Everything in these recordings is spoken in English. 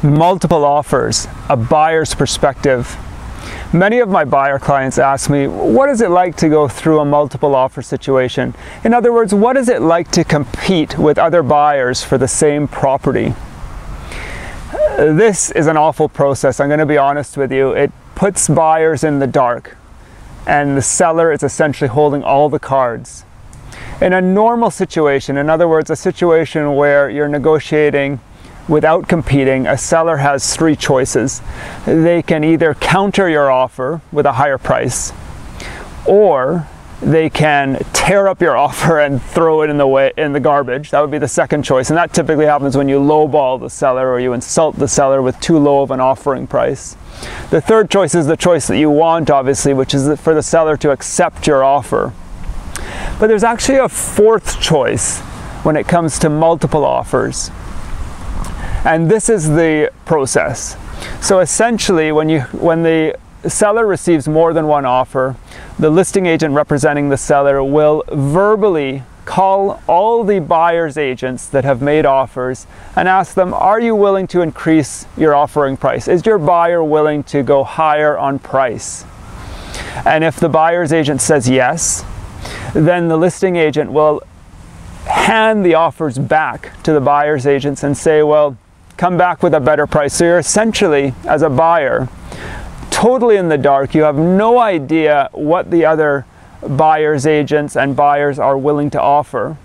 multiple offers, a buyer's perspective. Many of my buyer clients ask me, what is it like to go through a multiple offer situation? In other words, what is it like to compete with other buyers for the same property? This is an awful process, I'm going to be honest with you. It puts buyers in the dark, and the seller is essentially holding all the cards. In a normal situation, in other words, a situation where you're negotiating without competing, a seller has three choices. They can either counter your offer with a higher price, or they can tear up your offer and throw it in the garbage. That would be the second choice, and that typically happens when you lowball the seller or you insult the seller with too low of an offering price. The third choice is the choice that you want, obviously, which is for the seller to accept your offer. But there's actually a fourth choice when it comes to multiple offers. And this is the process. So essentially, when the seller receives more than one offer, the listing agent representing the seller will verbally call all the buyer's agents that have made offers and ask them, are you willing to increase your offering price? Is your buyer willing to go higher on price? And if the buyer's agent says yes, then the listing agent will hand the offers back to the buyer's agents and say, well, come back with a better price. So you're essentially, as a buyer, totally in the dark. You have no idea what the other buyer's agents and buyers are willing to offer.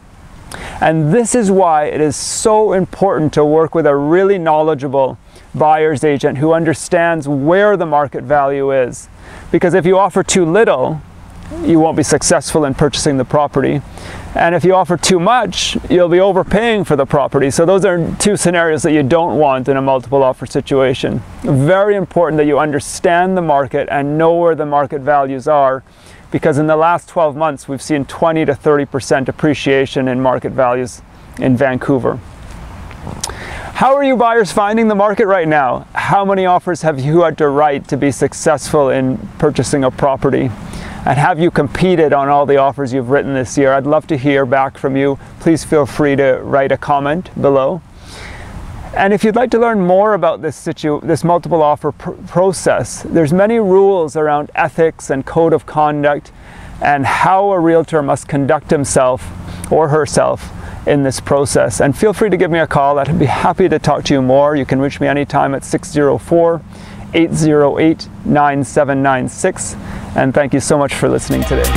And this is why it is so important to work with a really knowledgeable buyer's agent who understands where the market value is. Because if you offer too little, you won't be successful in purchasing the property. And if you offer too much, you'll be overpaying for the property. So those are two scenarios that you don't want in a multiple offer situation. Very important that you understand the market and know where the market values are, because in the last 12 months, we've seen 20 to 30% appreciation in market values in Vancouver. How are you buyers finding the market right now? How many offers have you had to write to be successful in purchasing a property? And have you competed on all the offers you've written this year? I'd love to hear back from you. Please feel free to write a comment below. And if you'd like to learn more about this multiple offer process, there's many rules around ethics and code of conduct and how a realtor must conduct himself or herself in this process. And feel free to give me a call. I'd be happy to talk to you more. You can reach me anytime at 604-808-9796. And thank you so much for listening today.